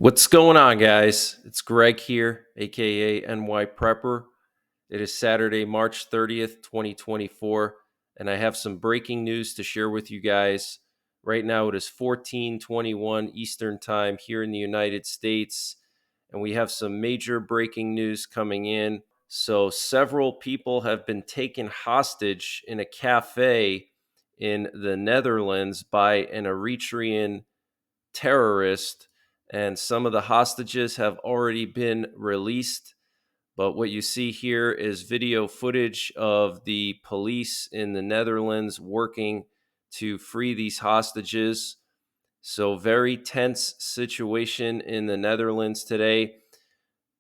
What's going on, guys? It's Greg here, aka NYPrepper. It is Saturday, March 30th, 2024, and I have some breaking news to share with you guys. Right now, it is 14:21 Eastern Time here in the United States, and we have some major breaking news coming in. So, several people have been taken hostage in a cafe in the Netherlands by an Eritrean terrorist, and some of the hostages have already been released. But what you see here is video footage of the police in the Netherlands working to free these hostages. So, very tense situation in the Netherlands today.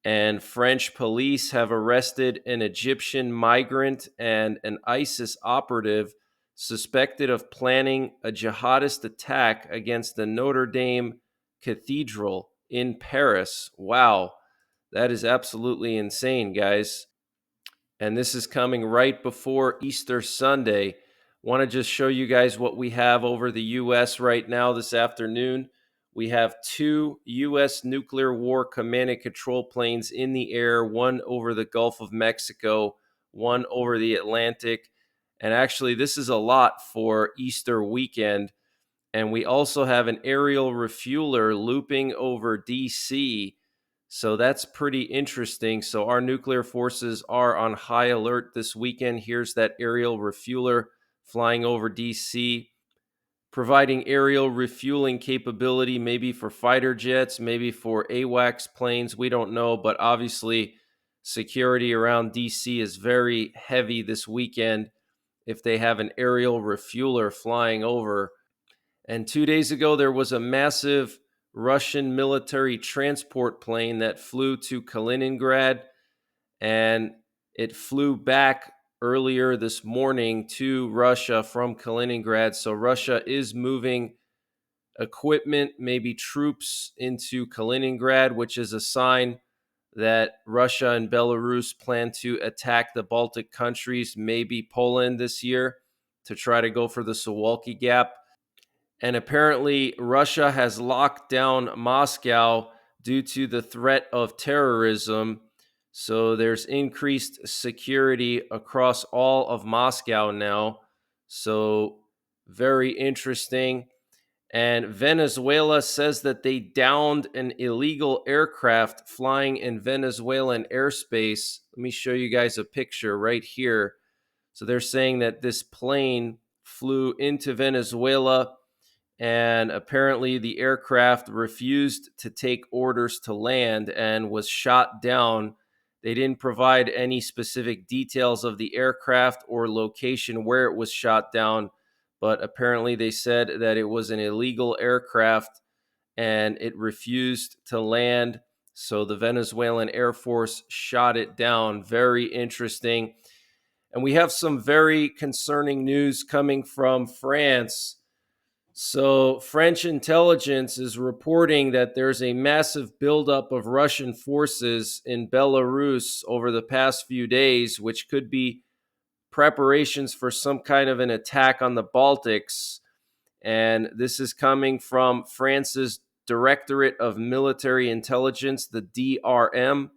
And French police have arrested an Egyptian migrant and an ISIS operative suspected of planning a jihadist attack against the Notre Dame Cathedral in Paris. Wow, that is absolutely insane, guys. And this is coming right before Easter Sunday. Want to just show you guys what we have over the U.S. right now this afternoon. We have two U.S. nuclear war command and control planes in the air, one over the Gulf of Mexico, one over the Atlantic. And actually, this is a lot for Easter weekend. And we also have an aerial refueler looping over D.C., so that's pretty interesting. So our nuclear forces are on high alert this weekend. Here's that aerial refueler flying over DC, providing aerial refueling capability, maybe for fighter jets, maybe for AWACS planes. We don't know, but obviously security around DC is very heavy this weekend if they have an aerial refueler flying over. And 2 days ago, there was a massive Russian military transport plane that flew to Kaliningrad, and it flew back earlier this morning to Russia from Kaliningrad. So Russia is moving equipment, maybe troops, into Kaliningrad, which is a sign that Russia and Belarus plan to attack the Baltic countries, maybe Poland this year, to try to go for the Suwalki Gap. And apparently, Russia has locked down Moscow due to the threat of terrorism. So there's increased security across all of Moscow now. So, very interesting. And Venezuela says that they downed an illegal aircraft flying in Venezuelan airspace. Let me show you guys a picture right here. So they're saying that this plane flew into Venezuela, and apparently the aircraft refused to take orders to land and was shot down. They didn't provide any specific details of the aircraft or location where it was shot down, but apparently they said that it was an illegal aircraft and it refused to land. So the Venezuelan Air Force shot it down. Very interesting. And we have some very concerning news coming from France. So, French intelligence is reporting that there's a massive buildup of Russian forces in Belarus over the past few days, which could be preparations for some kind of an attack on the Baltics. And this is coming from France's Directorate of Military Intelligence, the DRM,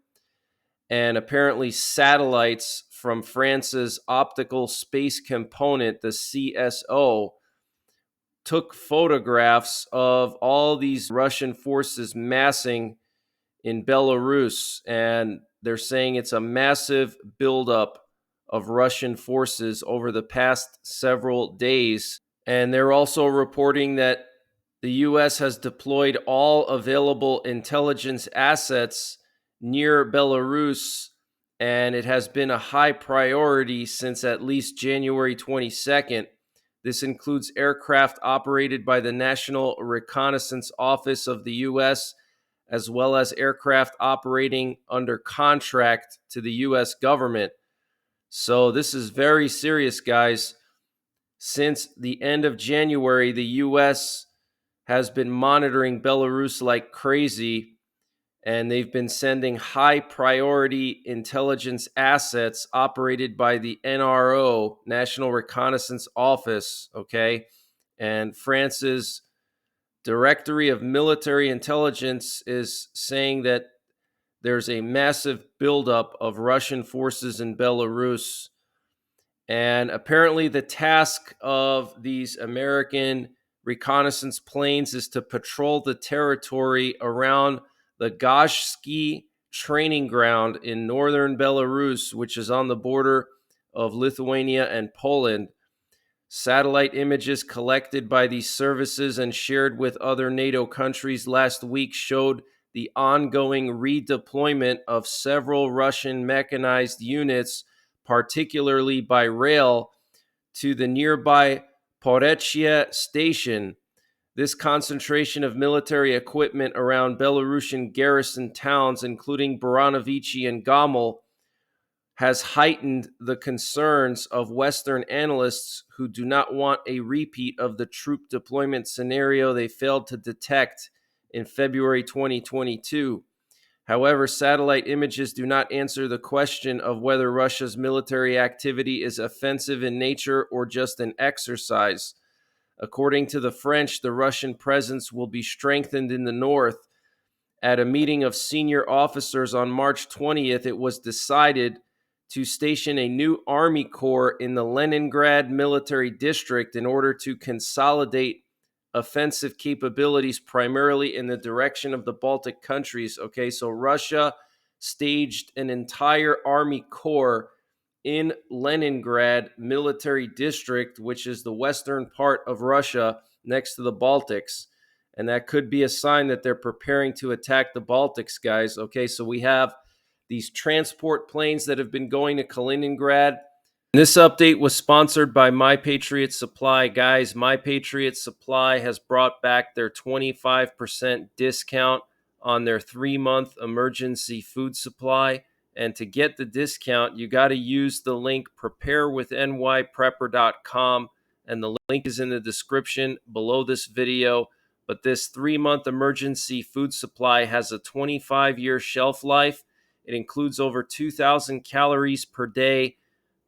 and apparently satellites from France's optical space component, the CSO, took photographs of all these Russian forces massing in Belarus, and they're saying it's a massive buildup of Russian forces over the past several days. And they're also reporting that the U.S. has deployed all available intelligence assets near Belarus, and it has been a high priority since at least January 22nd. This includes aircraft operated by the National Reconnaissance Office of the U.S., as well as aircraft operating under contract to the U.S. government. So this is very serious, guys. Since the end of January, the U.S. has been monitoring Belarus like crazy, and they've been sending high priority intelligence assets operated by the NRO, National Reconnaissance Office, okay? And France's Directory of Military Intelligence is saying that there's a massive buildup of Russian forces in Belarus. And apparently, the task of these American reconnaissance planes is to patrol the territory around the Gazhsky training ground in northern Belarus, which is on the border of Lithuania and Poland. Satellite images collected by these services and shared with other NATO countries last week showed the ongoing redeployment of several Russian mechanized units, particularly by rail, to the nearby Porechye station. This concentration of military equipment around Belarusian garrison towns, including Baranovichi and Gomel, has heightened the concerns of Western analysts who do not want a repeat of the troop deployment scenario they failed to detect in February 2022. However, satellite images do not answer the question of whether Russia's military activity is offensive in nature or just an exercise. According to the French, the Russian presence will be strengthened in the north. At a meeting of senior officers on March 20th, it was decided to station a new Army Corps in the Leningrad military district in order to consolidate offensive capabilities primarily in the direction of the Baltic countries. Okay, so Russia staged an entire Army Corps in Leningrad military district, which is the western part of Russia next to the Baltics. And that could be a sign that they're preparing to attack the Baltics, guys. Okay, so we have these transport planes that have been going to Kaliningrad. This update was sponsored by My Patriot Supply. Guys, My Patriot Supply has brought back their 25% discount on their 3-month emergency food supply. And to get the discount, you got to use the link preparewithnYprepper.com. And the link is in the description below this video. But this 3-month emergency food supply has a 25-year shelf life. It includes over 2,000 calories per day,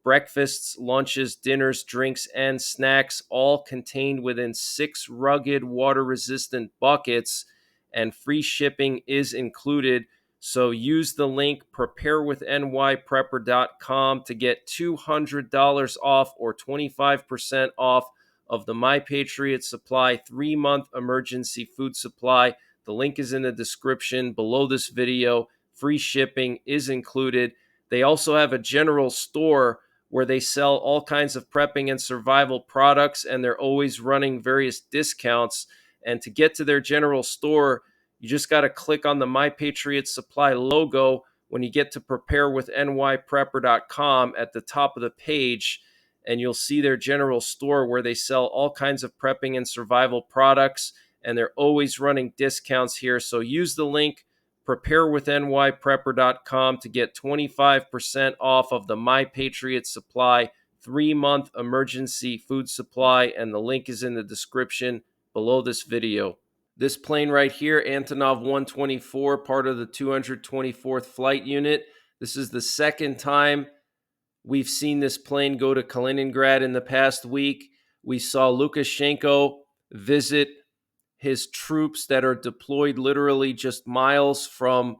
breakfasts, lunches, dinners, drinks, and snacks, all contained within 6 rugged, water-resistant buckets, and free shipping is included. So use the link preparewithnYprepper.com to get $200 off or 25% off of the My Patriot Supply 3-month emergency food supply. The link is in the description below this video. Free shipping is included. They also have a general store where they sell all kinds of prepping and survival products, and they're always running various discounts. And to get to their general store, you just got to click on the My Patriot Supply logo when you get to preparewithnYprepper.com at the top of the page, and you'll see their general store where they sell all kinds of prepping and survival products, and they're always running discounts here. So use the link preparewithnYprepper.com to get 25% off of the My Patriot Supply 3-month emergency food supply, and the link is in the description below this video. This plane right here, Antonov 124, part of the 224th Flight Unit. This is the second time we've seen this plane go to Kaliningrad in the past week. We saw Lukashenko visit his troops that are deployed literally just miles from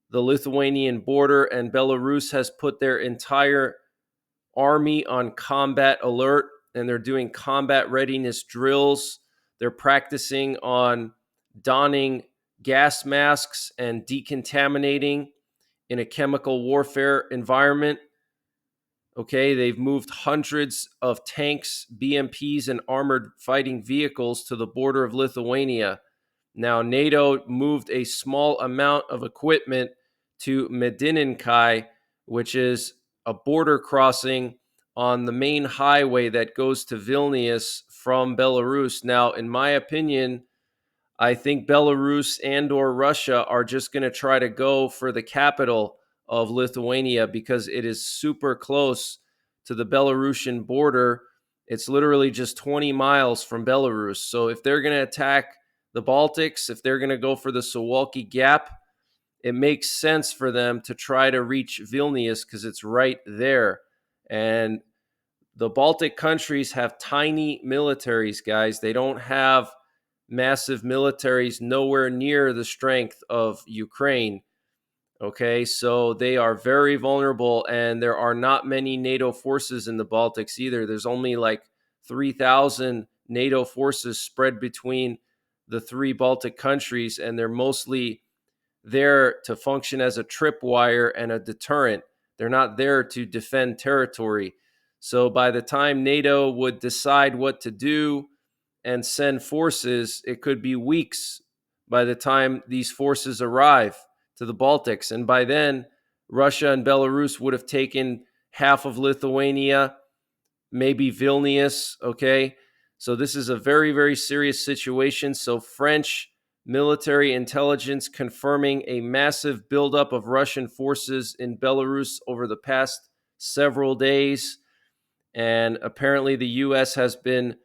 the Lithuanian border, and Belarus has put their entire army on combat alert, and they're doing combat readiness drills. They're practicing on donning gas masks and decontaminating in a chemical warfare environment. Okay, they've moved hundreds of tanks, BMPs, and armored fighting vehicles to the border of Lithuania. Now, NATO moved a small amount of equipment to Medininkai, which is a border crossing on the main highway that goes to Vilnius from Belarus. Now, in my opinion, I think Belarus and or Russia are just going to try to go for the capital of Lithuania because it is super close to the Belarusian border. It's literally just 20 miles from Belarus. So if they're going to attack the Baltics, if they're going to go for the Suwalki Gap, it makes sense for them to try to reach Vilnius because it's right there. And the Baltic countries have tiny militaries, guys. They don't have massive militaries nowhere near the strength of Ukraine. Okay, so they are very vulnerable, and there are not many NATO forces in the Baltics either. There's only like 3,000 NATO forces spread between the three Baltic countries, and they're mostly there to function as a tripwire and a deterrent. They're not there to defend territory. So by the time NATO would decide what to do and send forces, it could be weeks by the time these forces arrive to the Baltics. And by then, Russia and Belarus would have taken half of Lithuania, maybe Vilnius. Okay. So this is a very, very serious situation. So French military intelligence confirming a massive buildup of Russian forces in Belarus over the past several days. And apparently the U.S. has been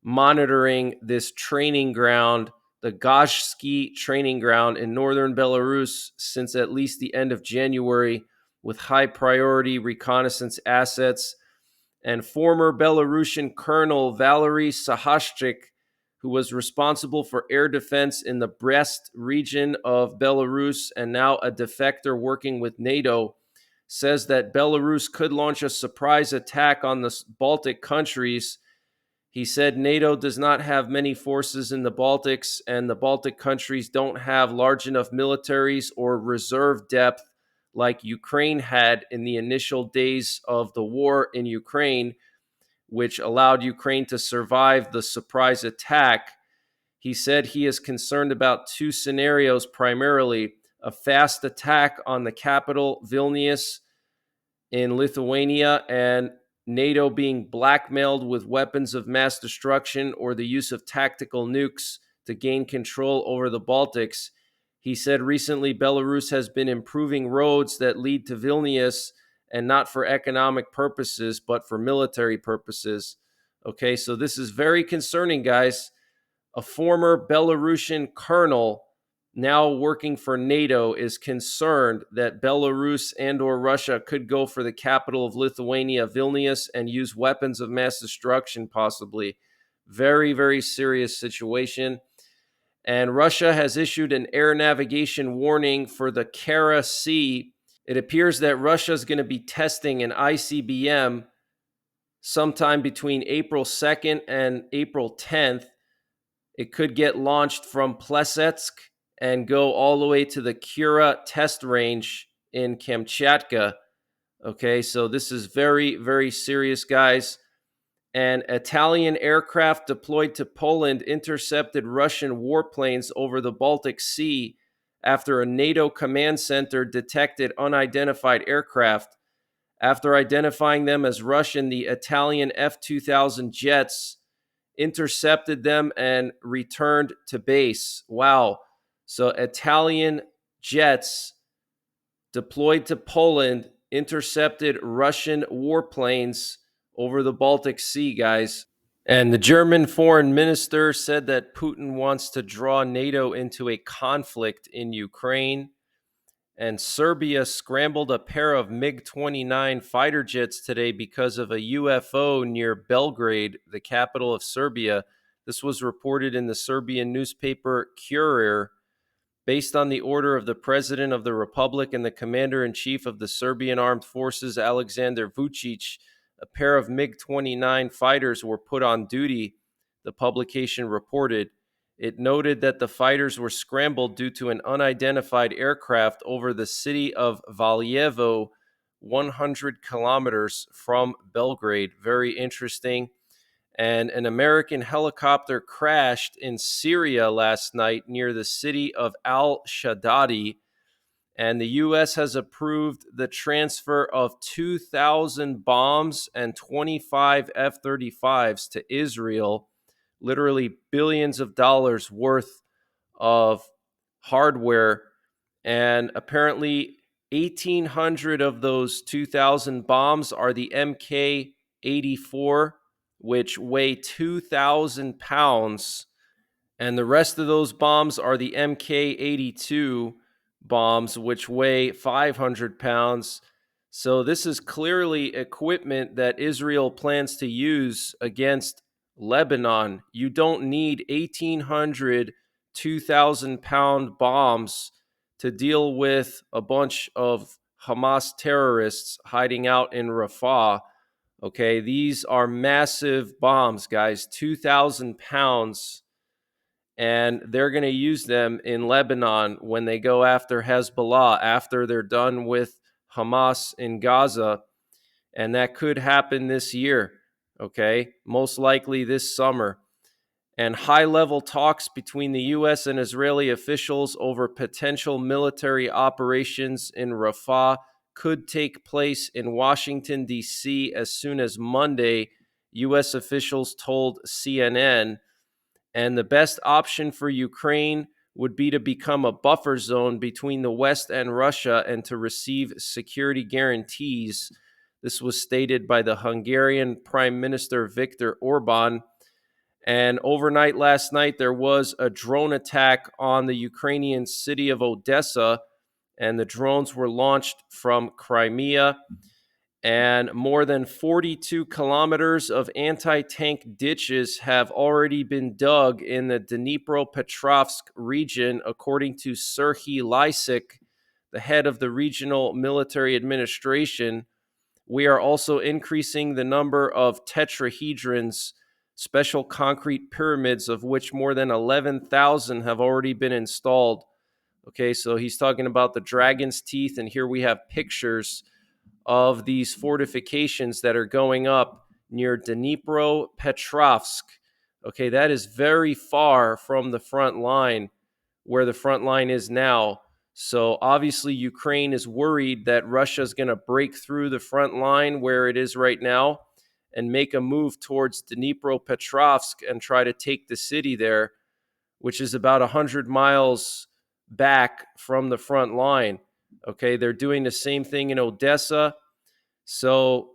monitoring this training ground, the Gazhsky training ground in northern Belarus, since at least the end of January, with high priority reconnaissance assets. And former Belarusian Colonel Valery Sahashchik, who was responsible for air defense in the Brest region of Belarus and now a defector working with NATO, says that Belarus could launch a surprise attack on the Baltic countries. He said NATO does not have many forces in the Baltics, and the Baltic countries don't have large enough militaries or reserve depth like Ukraine had in the initial days of the war in Ukraine, which allowed Ukraine to survive the surprise attack. He said he is concerned about two scenarios primarily: a fast attack on the capital, Vilnius, in Lithuania, and NATO being blackmailed with weapons of mass destruction or the use of tactical nukes to gain control over the Baltics. He said recently Belarus has been improving roads that lead to Vilnius, and not for economic purposes, but for military purposes. Okay, so this is very concerning, guys. A former Belarusian colonel now working for NATO is concerned that Belarus and or Russia could go for the capital of Lithuania, Vilnius, and use weapons of mass destruction possibly. Very, very serious situation. And Russia has issued an air navigation warning for the Kara Sea. It appears that Russia is going to be testing an ICBM sometime between April 2nd and April 10th. It could get launched from Plesetsk and go all the way to the Kura test range in Kamchatka. Okay, so this is very, very serious, guys. And Italian aircraft deployed to Poland intercepted Russian warplanes over the Baltic Sea after a NATO command center detected unidentified aircraft. After identifying them as Russian, the Italian F-2000 jets intercepted them and returned to base. Wow. So Italian jets deployed to Poland intercepted Russian warplanes over the Baltic Sea, guys. And the German foreign minister said that Putin wants to draw NATO into a conflict in Ukraine. And Serbia scrambled a pair of MiG-29 fighter jets today because of a UFO near Belgrade, the capital of Serbia. This was reported in the Serbian newspaper Kurir. Based on the order of the President of the Republic and the Commander-in-Chief of the Serbian Armed Forces, Alexander Vucic, a pair of MiG-29 fighters were put on duty, the publication reported. It noted that the fighters were scrambled due to an unidentified aircraft over the city of Valjevo, 100 kilometers from Belgrade. Very interesting. And an American helicopter crashed in Syria last night near the city of al-Shaddadi. And the U.S. has approved the transfer of 2,000 bombs and 25 F-35s to Israel, literally billions of dollars worth of hardware. And apparently 1,800 of those 2,000 bombs are the MK-84, which weigh 2,000 pounds. And the rest of those bombs are the MK-82 bombs, which weigh 500 pounds. So this is clearly equipment that Israel plans to use against Lebanon. You don't need 1,800, 2,000-pound bombs to deal with a bunch of Hamas terrorists hiding out in Rafah. Okay, these are massive bombs, guys, 2,000 pounds, and they're going to use them in Lebanon when they go after Hezbollah after they're done with Hamas in Gaza. And that could happen this year, okay, most likely this summer. And high-level talks between the U.S. and Israeli officials over potential military operations in Rafah could take place in Washington, D.C. as soon as Monday, U.S. officials told CNN. And the best option for Ukraine would be to become a buffer zone between the West and Russia and to receive security guarantees. This was stated by the Hungarian Prime Minister Viktor Orban. And overnight last night, there was a drone attack on the Ukrainian city of Odessa, and the drones were launched from Crimea. And more than 42 kilometers of anti-tank ditches have already been dug in the Dnipropetrovsk region, according to Serhiy Lysik, the head of the regional military administration. We are also increasing the number of tetrahedrons, special concrete pyramids, of which more than 11,000 have already been installed. Okay, so he's talking about the dragon's teeth, and here we have pictures of these fortifications that are going up near Dnipropetrovsk. Okay, that is very far from the front line, where the front line is now. So obviously, Ukraine is worried that Russia is going to break through the front line where it is right now and make a move towards Dnipropetrovsk and try to take the city there, which is about 100 miles back from the front line. Okay, they're doing the same thing in Odessa. So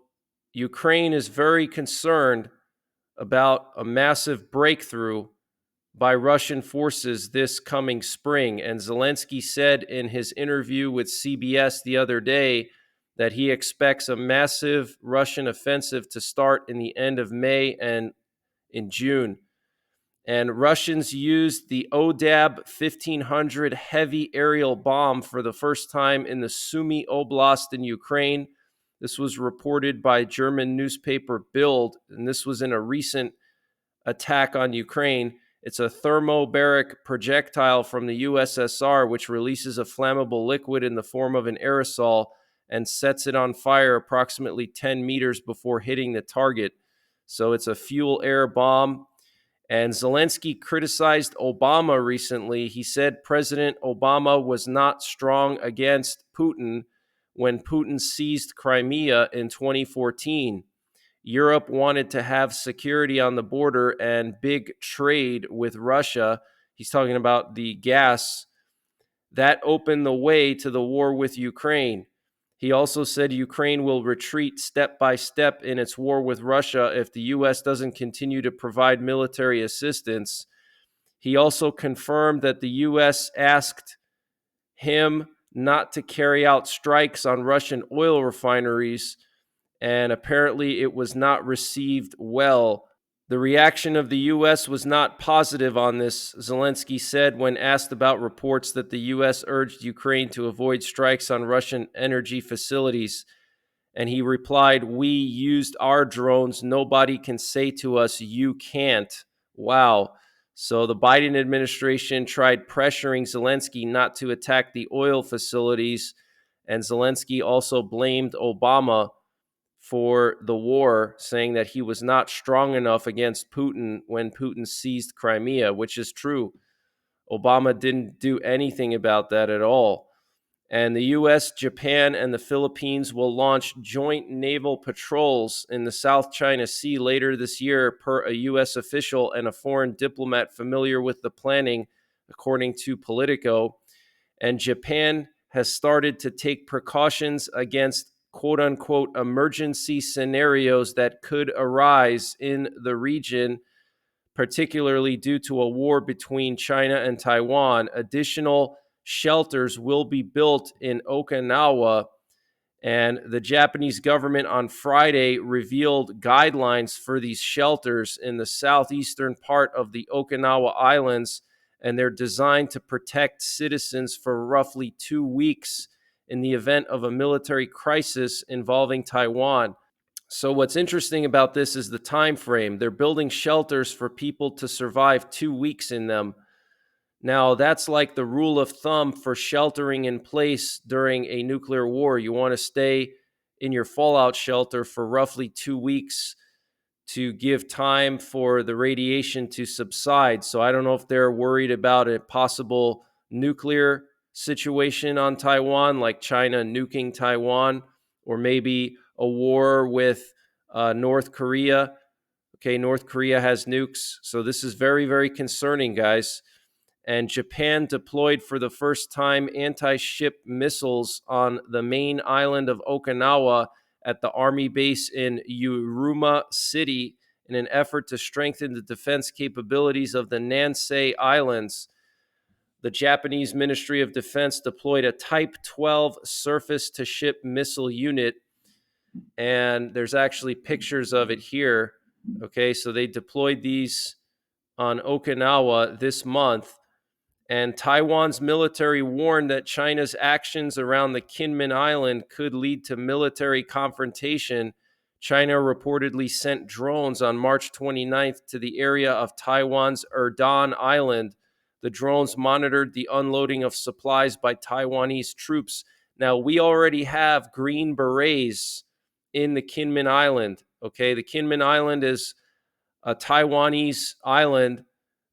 Ukraine is very concerned about a massive breakthrough by Russian forces this coming spring. And Zelensky said in his interview with CBS the other day that he expects a massive Russian offensive to start in the end of May and in June. And Russians used the ODAB 1500 heavy aerial bomb for the first time in the Sumy Oblast in Ukraine. This was reported by German newspaper Bild, and this was in a recent attack on Ukraine. It's a thermobaric projectile from the USSR, which releases a flammable liquid in the form of an aerosol and sets it on fire approximately 10 meters before hitting the target. So it's a fuel-air bomb. And Zelensky criticized Obama recently. He said President Obama was not strong against Putin when Putin seized Crimea in 2014. Europe wanted to have security on the border and big trade with Russia. He's talking about the gas. That opened the way to the war with Ukraine. He also said Ukraine will retreat step by step in its war with Russia if the U.S. doesn't continue to provide military assistance. He also confirmed that the U.S. asked him not to carry out strikes on Russian oil refineries, and apparently it was not received well. The reaction of the U.S. was not positive on this, Zelensky said when asked about reports that the U.S. urged Ukraine to avoid strikes on Russian energy facilities. And he replied, "We used our drones. Nobody can say to us, you can't." Wow. So the Biden administration tried pressuring Zelensky not to attack the oil facilities. And Zelensky also blamed Obama for the war, saying that he was not strong enough against Putin when Putin seized Crimea, which is true. Obama didn't do anything about that at all. And the US, Japan, and the Philippines will launch joint naval patrols in the South China Sea later this year, per a US official and a foreign diplomat familiar with the planning, according to Politico. And Japan has started to take precautions against quote unquote emergency scenarios that could arise in the region, particularly due to a war between China and Taiwan. Additional shelters will be built in Okinawa, And the Japanese government on Friday revealed guidelines for these shelters in the southeastern part of the Okinawa Islands, and they're designed to protect citizens for roughly 2 weeks in the event of a military crisis involving Taiwan. So what's interesting about this is the time frame. They're building shelters for people to survive 2 weeks in them. Now, that's like the rule of thumb for sheltering in place during a nuclear war. You want to stay in your fallout shelter for roughly 2 weeks to give time for the radiation to subside. So I don't know if they're worried about a possible nuclear situation on Taiwan, like China nuking Taiwan, or maybe a war with North Korea. Okay, North Korea has nukes. So this is very, very concerning, guys. And Japan deployed for the first time anti-ship missiles on the main island of Okinawa at the army base in Uruma City in an effort to strengthen the defense capabilities of the Nansei Islands. The Japanese Ministry of Defense deployed a Type 12 surface-to-ship missile unit, and there's actually pictures of it here. Okay, so they deployed these on Okinawa this month. And Taiwan's military warned that China's actions around the Kinmen Island could lead to military confrontation. China reportedly sent drones on March 29th to the area of Taiwan's Erdan Island. The drones monitored the unloading of supplies by Taiwanese troops. Now, we already have Green Berets in the Kinmen Island. Okay, the Kinmen Island is a Taiwanese island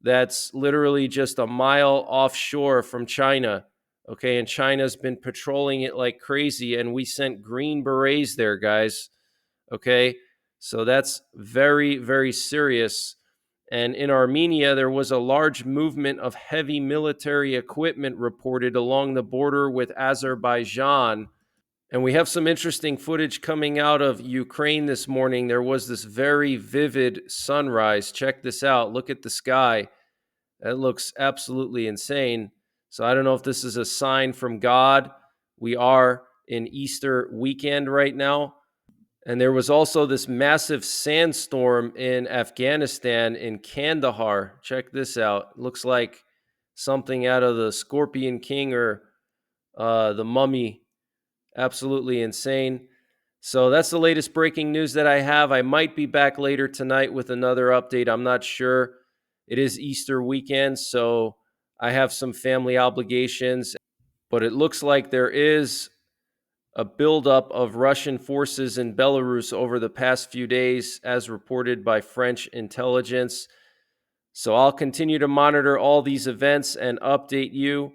that's literally just a mile offshore from China. Okay, and China's been patrolling it like crazy, and we sent Green Berets there, guys. Okay, so that's very, very serious. And in Armenia, there was a large movement of heavy military equipment reported along the border with Azerbaijan. And we have some interesting footage coming out of Ukraine this morning. There was this very vivid sunrise. Check this out. Look at the sky. That looks absolutely insane. So I don't know if this is a sign from God. We are in Easter weekend right now. And there was also this massive sandstorm in Afghanistan, in Kandahar. Check this out. It looks like something out of the Scorpion King or the Mummy. Absolutely insane. So that's the latest breaking news that I have. I might be back later tonight with another update. I'm not sure. It is Easter weekend, so I have some family obligations, but it looks like there is a buildup of Russian forces in Belarus over the past few days, as reported by French intelligence. So I'll continue to monitor all these events and update you.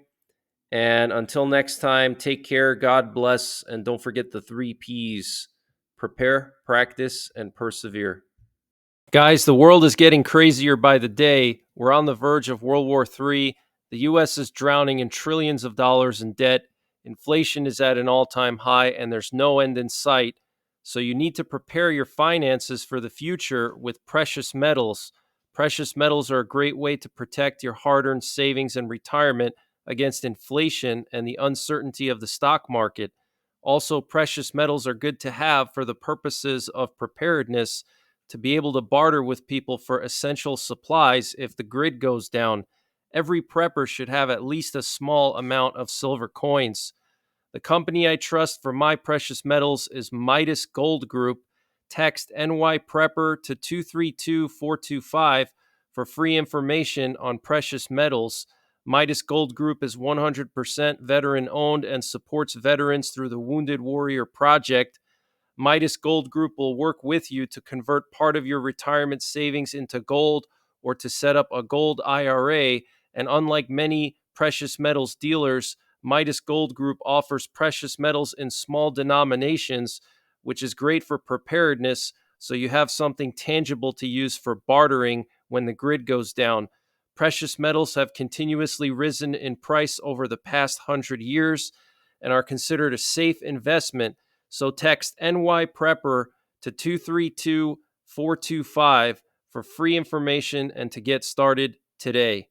And until next time, take care, God bless, and don't forget the 3 Ps: prepare, practice, and persevere. Guys, the world is getting crazier by the day. We're on the verge of World War III. The U.S. is drowning in trillions of dollars in debt. Inflation is at an all-time high, and there's no end in sight. So you need to prepare your finances for the future with precious metals. Precious metals are a great way to protect your hard-earned savings and retirement against inflation and the uncertainty of the stock market. Also, precious metals are good to have for the purposes of preparedness, to be able to barter with people for essential supplies if the grid goes down. Every prepper should have at least a small amount of silver coins. The company I trust for my precious metals is Midas Gold Group. Text NYPrepper to 232425 for free information on precious metals. Midas Gold Group is 100% veteran owned and supports veterans through the Wounded Warrior Project. Midas Gold Group will work with you to convert part of your retirement savings into gold or to set up a gold IRA. And unlike many precious metals dealers, Midas Gold Group offers precious metals in small denominations, which is great for preparedness, so you have something tangible to use for bartering when the grid goes down. Precious metals have continuously risen in price over the past 100 years and are considered a safe investment. So text NYPrepper to 232425 for free information and to get started today.